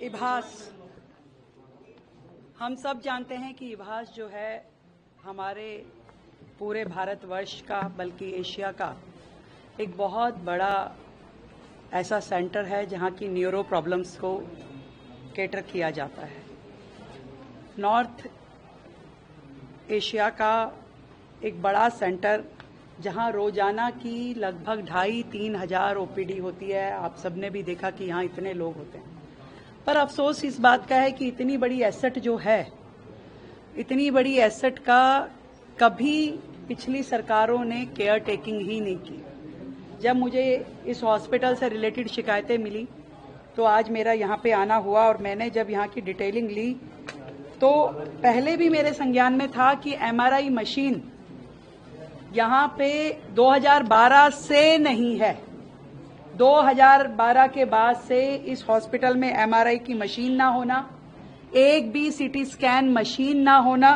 इभास, हम सब जानते हैं कि इभास जो है हमारे पूरे भारतवर्ष का बल्कि एशिया का एक बहुत बड़ा ऐसा सेंटर है जहां की न्यूरो प्रॉब्लम्स को कैटर किया जाता है। नॉर्थ एशिया का एक बड़ा सेंटर जहां रोजाना की लगभग 2,500-3 हजार ओपीडी होती है। आप सबने भी देखा कि यहाँ इतने लोग होते हैं, पर अफसोस इस बात का है कि इतनी बड़ी एसेट जो है, इतनी बड़ी एसेट का कभी पिछली सरकारों ने केयर टेकिंग ही नहीं की। जब मुझे इस हॉस्पिटल से रिलेटेड शिकायतें मिली तो आज मेरा यहाँ पे आना हुआ और मैंने जब यहाँ की डिटेलिंग ली तो पहले भी मेरे संज्ञान में था कि एमआरआई मशीन यहाँ पे 2012 से नहीं है। 2012 के बाद से इस हॉस्पिटल में एमआरआई की मशीन ना होना, एक भी सीटी स्कैन मशीन ना होना,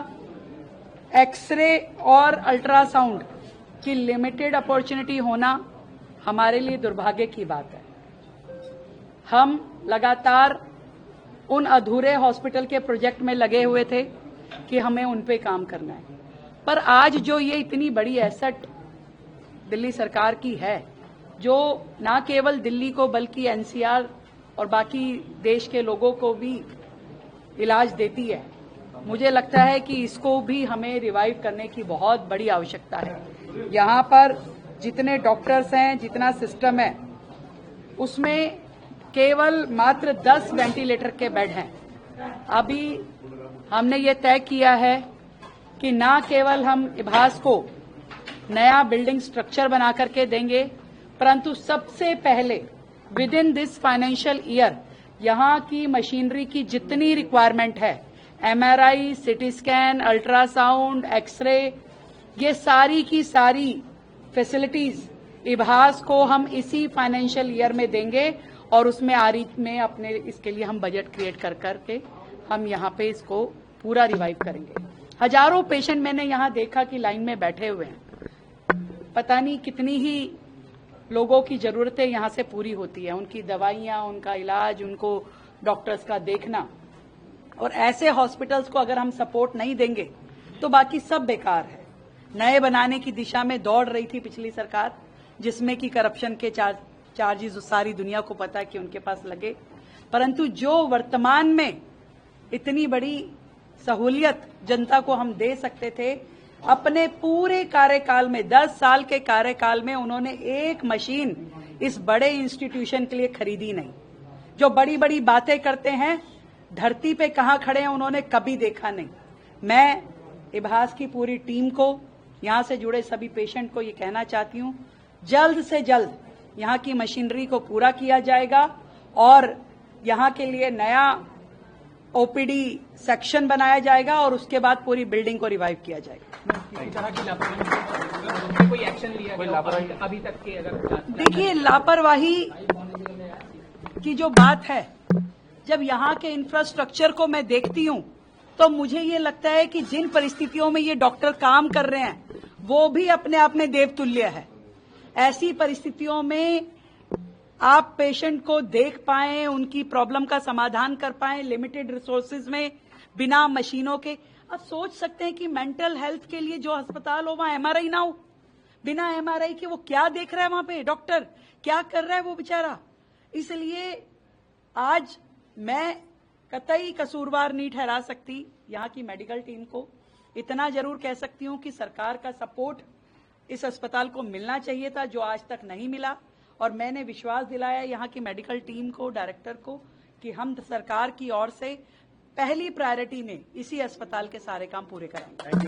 एक्सरे और अल्ट्रासाउंड की लिमिटेड अपॉर्चुनिटी होना हमारे लिए दुर्भाग्य की बात है। हम लगातार उन अधूरे हॉस्पिटल के प्रोजेक्ट में लगे हुए थे कि हमें उन पे काम करना है, पर आज जो ये इतनी बड़ी एसेट दिल्ली सरकार की है, जो ना केवल दिल्ली को बल्कि एनसीआर और बाकी देश के लोगों को भी इलाज देती है, मुझे लगता है कि इसको भी हमें रिवाइव करने की बहुत बड़ी आवश्यकता है। यहाँ पर जितने डॉक्टर्स हैं, जितना सिस्टम है, उसमें केवल मात्र 10 वेंटिलेटर के बेड हैं। अभी हमने ये तय किया है कि ना केवल हम इभास को नया बिल्डिंग स्ट्रक्चर बना करके देंगे, परंतु सबसे पहले with in this financial year यहाँ की मशीनरी की जितनी रिक्वायरमेंट है, MRI, CT scan, ultrasound, x ray, ये सारी की सारी फैसिलिटीज इभास को हम इसी फाइनेंशियल ईयर में देंगे और उसमें आरी में अपने इसके लिए हम बजट क्रिएट कर करके हम यहाँ पे इसको पूरा रिवाइव करेंगे। हजारों पेशेंट मैंने यहाँ देखा कि लाइन में बैठे हुए हैं। पता नहीं कितनी ही लोगों की जरूरतें यहाँ से पूरी होती है, उनकी दवाइयाँ, उनका इलाज, उनको डॉक्टर्स का देखना। और ऐसे हॉस्पिटल्स को अगर हम सपोर्ट नहीं देंगे तो बाकी सब बेकार है। नए बनाने की दिशा में दौड़ रही थी पिछली सरकार, जिसमें कि करप्शन के चार्जेस सारी दुनिया को पता है कि उनके पास लगे, परंतु जो वर्तमान में इतनी बड़ी सहूलियत जनता को हम दे सकते थे, अपने पूरे कार्यकाल में 10 साल के कार्यकाल में उन्होंने एक मशीन इस बड़े इंस्टीट्यूशन के लिए खरीदी नहीं। जो बड़ी बड़ी बातें करते हैं, धरती पे कहां खड़े हैं उन्होंने कभी देखा नहीं। मैं इभास की पूरी टीम को, यहां से जुड़े सभी पेशेंट को ये कहना चाहती हूं, जल्द से जल्द यहाँ की मशीनरी को पूरा किया जाएगा और यहाँ के लिए नया ओपीडी सेक्शन बनाया जाएगा और उसके बाद पूरी बिल्डिंग को रिवाइव किया जाएगा। किसी तरह की लापरवाही, कोई एक्शन लिया गया अभी तक के? अगर देखिए, लापरवाही की जो बात है, जब यहाँ के इंफ्रास्ट्रक्चर को मैं देखती हूँ तो मुझे ये लगता है कि जिन परिस्थितियों में ये डॉक्टर काम कर रहे हैं वो भी अपने आप में देवतुल्य है। ऐसी परिस्थितियों में आप पेशेंट को देख पाएं, उनकी प्रॉब्लम का समाधान कर पाएं, लिमिटेड रिसोर्सेज में, बिना मशीनों के। आप सोच सकते हैं कि मेंटल हेल्थ के लिए जो अस्पताल हो वहां एमआरआई ना हो। बिना एमआरआई के वो क्या देख रहा है वहां पे डॉक्टर, क्या कर रहा है वो बेचारा। इसलिए आज मैं कतई कसूरवार नहीं ठहरा सकती यहाँ की मेडिकल टीम को। इतना जरूर कह सकती हूँ कि सरकार का सपोर्ट इस अस्पताल को मिलना चाहिए था, जो आज तक नहीं मिला। और मैंने विश्वास दिलाया यहाँ की मेडिकल टीम को, डायरेक्टर को, कि हम सरकार की ओर से पहली प्रायोरिटी में इसी अस्पताल के सारे काम पूरे कराएंगे।